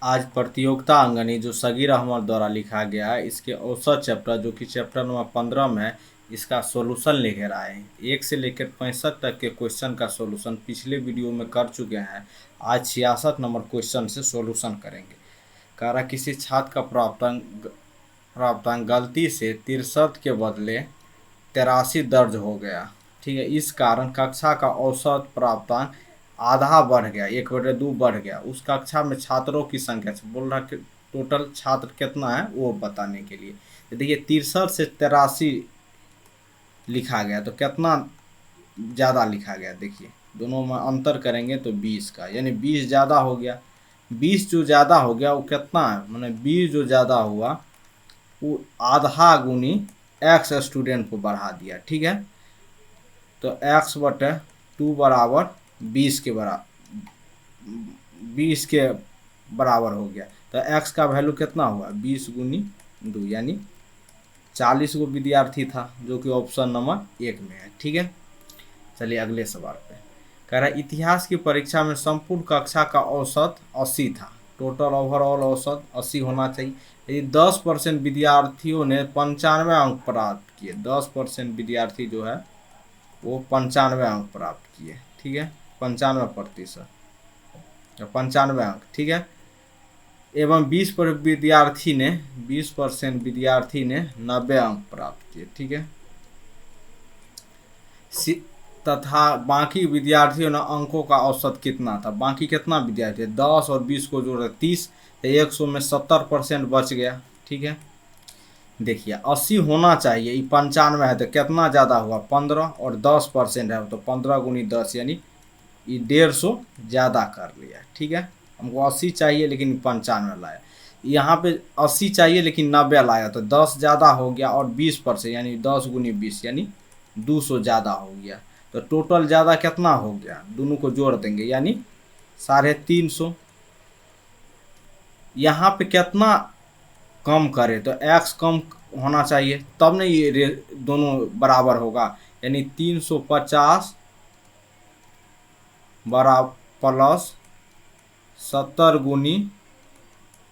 आज प्रतियोगिता अंगनी जो सगीर अहमद द्वारा लिखा गया है, इसके औसत चैप्टर जो कि चैप्टर नंबर 15 में है, इसका सॉल्यूशन लेकर आए हैं। 1 से लेकर 65 तक के क्वेश्चन का सॉल्यूशन पिछले वीडियो में कर चुके हैं। आज 66 नंबर क्वेश्चन से सॉल्यूशन करेंगे। कह रहा किसी छात्र का प्राप्तांक गलती से 63 के बदले 83 दर्ज हो गया। ठीक है, इस कारण कक्षा का औसत प्राप्तांक आधा बढ़ गया, 1/2 बढ़ गया। उस कक्षा में छात्रों की संख्या से बोल रहा कि टोटल छात्र कितना है वो बताने के लिए। तो देखिए 63 से 83 लिखा गया तो कितना ज़्यादा लिखा गया। देखिए दोनों में अंतर करेंगे तो 20 का, यानी 20 ज़्यादा हो गया। 20 जो ज़्यादा हो गया वो कितना है, मैंने 20 जो ज़्यादा हुआ वो आधा गुनी एक्स स्टूडेंट को बढ़ा दिया। ठीक है, तो x/2 बराबर 20 के बराबर हो गया। तो x का वैल्यू कितना हुआ, 20 गुनी 2, यानी 40 गो विद्यार्थी था, जो कि ऑप्शन नंबर 1 में है। ठीक है, चलिए अगले सवाल पे। कह रहा है इतिहास की परीक्षा में संपूर्ण कक्षा का औसत 80 था। टोटल ओवरऑल औसत 80 होना चाहिए। यदि 10% विद्यार्थियों ने 95 अंक प्राप्त किए, 10% विद्यार्थी जो है वो 95 अंक प्राप्त किए। ठीक है, 95% या 95 अंक। ठीक है, एवं 20% विद्यार्थी ने 90 अंक प्राप्त किए। ठीक है, तथा बाकी विद्यार्थियों ने अंकों का औसत कितना था, बाकी कितना विद्यार्थी, 10 और 20 को जोड़े 30, 100 में 70% बच गया। ठीक है, देखिए 80 होना चाहिए, ये 95 है तो कितना ज़्यादा हुआ 15, और 10% है तो 15 गुनी 10, यानी ये 150 ज़्यादा कर लिया। ठीक है, हमको 80 चाहिए लेकिन 95 लाया। यहाँ पे 80 चाहिए लेकिन 90 लाया, तो 10 ज़्यादा हो गया और 20%, यानी 10 गुनी 20, यानी 200 ज़्यादा हो गया। तो टोटल ज़्यादा कितना हो गया, दोनों को जोड़ देंगे यानी 350। यहाँ पे कितना कम करे तो x कम होना चाहिए, तब नहीं ये दोनों बराबर होगा। यानी 350 बराबर प्लस 70 गुनी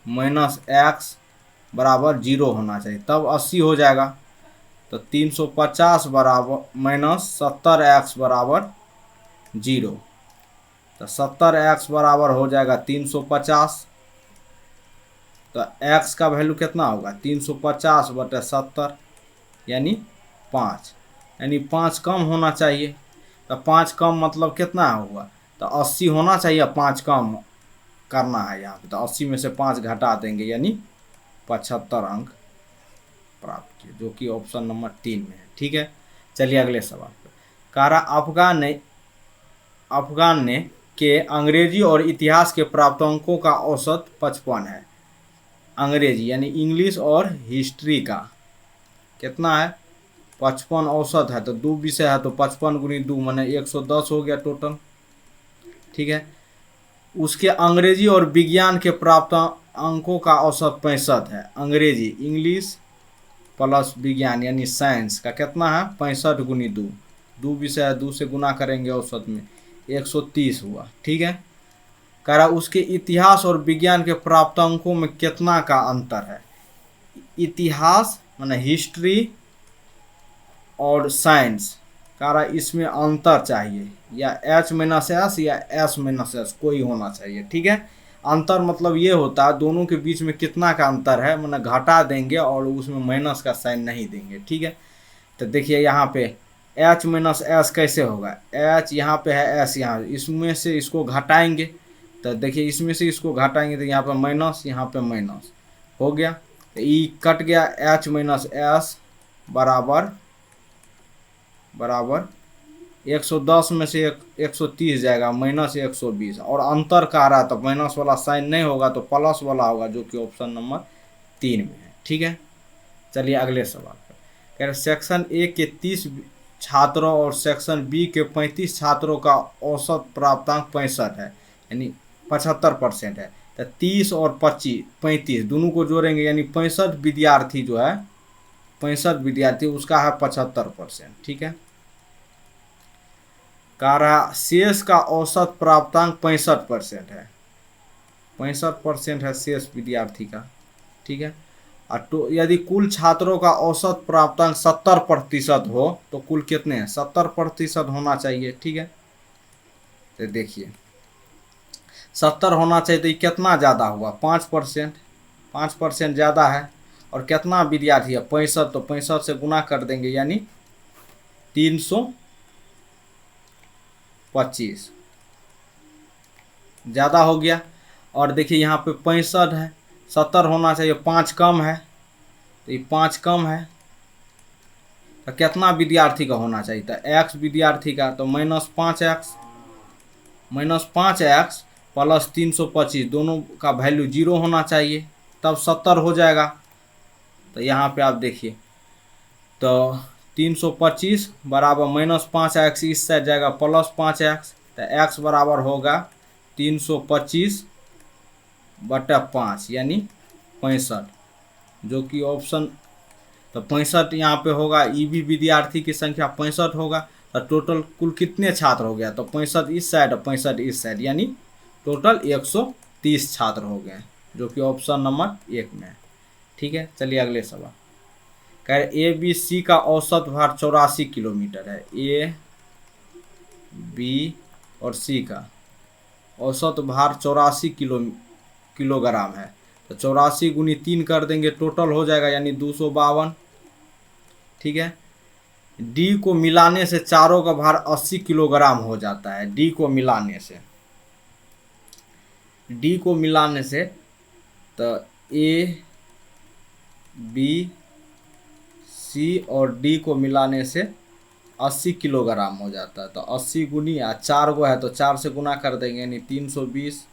-x बराबर 0 होना चाहिए, तब 80 हो जाएगा। तो 350 बराबर -70x बराबर 0, तो 70x बराबर हो जाएगा 350। तो x का वैल्यू कितना होगा, 350/70, यानी 5, यानी 5 कम होना चाहिए। तो 5 कम मतलब कितना हुआ, तो 80 होना चाहिए, 5 कम करना है यहाँ पे। तो 80 में से 5 घटा देंगे, यानी 75 अंक प्राप्त किए, जो कि ऑप्शन नंबर 3 में है। ठीक है, चलिए अगले सवाल पर। कह रहा अफगान ने के अंग्रेजी और इतिहास के प्राप्तांकों का औसत 55 है। अंग्रेजी यानी इंग्लिश और हिस्ट्री का कितना है, 55 औसत है। तो 2 विषय है तो 55 गुनी 2 माने 110 हो गया टोटल। ठीक है, उसके अंग्रेजी और विज्ञान के प्राप्त अंकों का औसत 65 है। अंग्रेजी इंग्लिश प्लस विज्ञान यानी साइंस का कितना है, 65 गुनी 2, 2 विषय है, 2 से गुना करेंगे औसत में 130 हुआ। ठीक है, कह रहा उसके इतिहास और विज्ञान के प्राप्तांकों में कितना का अंतर है। इतिहास माने हिस्ट्री और साइंस, कह रहा इसमें अंतर चाहिए, या H-S या S-S कोई होना चाहिए। ठीक है, अंतर मतलब ये होता है दोनों के बीच में कितना का अंतर है, माने घटा देंगे और उसमें माइनस का साइन नहीं देंगे। ठीक है, तो देखिए यहाँ पे H-S कैसे होगा, H यहाँ पे है, S यहाँ, इसमें से इसको घटाएंगे तो देखिए इसमें से इसको घटाएंगे तो यहाँ पे माइनस, यहाँ पे माइनस हो गया, तो ई कट गया, H-S बराबर 110 में से 130 जाएगा, -120, और अंतर कह रहा है तो माइनस वाला साइन नहीं होगा तो प्लस वाला होगा, जो कि ऑप्शन नंबर 3 में है। ठीक है, चलिए अगले सवाल पर। कह रहे सेक्शन ए के 30 छात्रों और सेक्शन बी के 35 छात्रों का औसत प्राप्तांक 65 है, यानी 75% है। तो 30 और 35 दोनों को जोड़ेंगे यानी 65 विद्यार्थी जो है, 65 विद्यार्थी उसका है 75%। ठीक है, कह रहा शेष का औसत प्राप्तांक 65% है। 65% है शेष विद्यार्थी का, ठीक है। और तो यदि कुल छात्रों का औसत प्राप्तांक 70% हो तो कुल कितने हैं, 70% होना चाहिए, ठीक है। तो देखिए 70 होना चाहिए, तो ये कितना ज़्यादा हुआ, 5%, 5% ज़्यादा है। और कितना विद्यार्थी है, 65, तो 65 से गुना कर देंगे यानी 325 ज़्यादा हो गया। और देखिए यहाँ पे 65 है, 70 होना चाहिए, 5 कम है, तो ये 5 कम है। तो कितना विद्यार्थी का होना चाहिए, तो x विद्यार्थी का, तो -5x प्लस 325 दोनों का वैल्यू 0 होना चाहिए, तब 70 हो जाएगा। तो यहाँ पे आप देखिए, तो 325 बराबर -5x, इस साइड जाएगा +5x, तो x बराबर होगा 325/5 यानी 65, जो कि ऑप्शन, तो 65 यहाँ पे होगा। ई भी विद्यार्थी की संख्या 65 होगा। तो टोटल कुल कितने छात्र हो गया, तो 65 इस साइड और 65 इस साइड, यानी टोटल 130 छात्र हो गए, जो कि ऑप्शन नंबर 1 में है, ठीक है। चलिए अगले सवाल, कह रहे ए बी सी का औसत भार 84 किलोमीटर है। ए बी और सी का औसत भार 84 किलोग्राम है। तो 84 गुनी 3 कर देंगे, टोटल हो जाएगा यानी 252, ठीक है। डी को मिलाने से चारों का भार 80 किलोग्राम हो जाता है। डी को मिलाने से तो ए बी सी और डी को मिलाने से 80 किलोग्राम हो जाता है। तो 80 गुनी 4 गो है तो 4 से गुना कर देंगे यानी 320।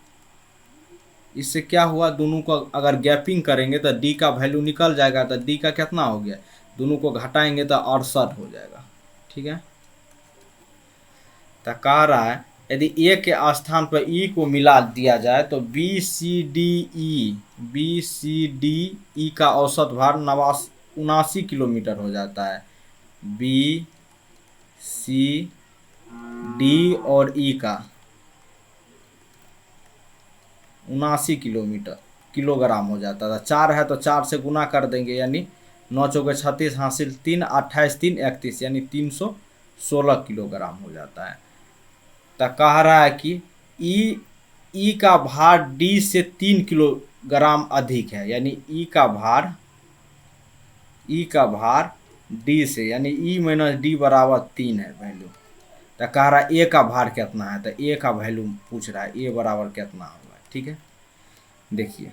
इससे क्या हुआ, दोनों को अगर गैपिंग करेंगे तो डी का वैल्यू निकल जाएगा। तो डी का कितना हो गया, दोनों को घटाएंगे तो 68 हो जाएगा, ठीक है। तो कह रहा है यदि ए के स्थान पर ई को मिला दिया जाए तो बी सी डी ई का औसत भार 79 किलोमीटर हो जाता है। बी सी डी और ई का 79 किलोग्राम हो जाता था। 4 है तो 4 से गुना कर देंगे यानी 9 चौके 36 हासिल 3, 28 3 31 यानी 316 किलोग्राम हो जाता है। तो कह रहा है कि ई का भार डी से 3 किलोग्राम अधिक है, यानी ई का भार डी से, यानी ई माइनस डी बराबर 3 है वैल्यू। तो कह रहा है ए का भार कितना है, तो ए का वैल्यू पूछ रहा है, ए बराबर कितना होगा, ठीक है। देखिए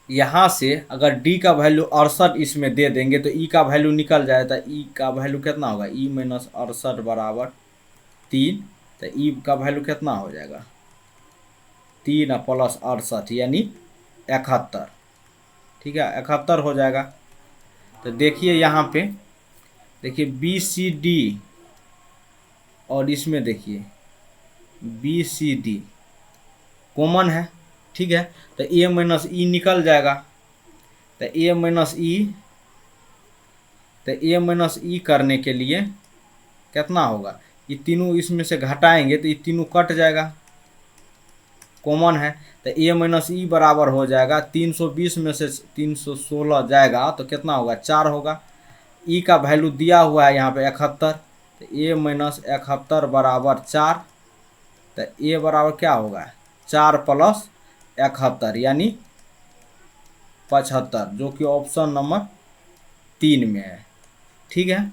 यहाँ से अगर डी का वैल्यू 68 इसमें दे देंगे तो ई का वैल्यू निकल जाए। तो ई का वैल्यू कितना होगा, ई माइनस 68 बराबर 3। तो ई का वैल्यू कितना हो जाएगा, 3 प्लस 68 यानी 71, ठीक है, 71 हो जाएगा। तो देखिए यहाँ पे देखिए बी सी डी और इसमें देखिए बी सी डी कॉमन है, ठीक है। तो ए माइनस ई निकल जाएगा। तो ए माइनस ई करने के लिए कितना होगा, ये तीनों इसमें से घटाएंगे तो ये तीनों कट जाएगा, कॉमन है। तो ए माइनस ई बराबर हो जाएगा 320 में से 316 जाएगा तो कितना होगा, 4 होगा। ई का वैल्यू दिया हुआ है यहाँ पे 71, तो ए माइनस 71 बराबर 4। तो ए बराबर क्या होगा, 4 प्लस 71 यानी 75, जो कि ऑप्शन नंबर 3 में है, ठीक है।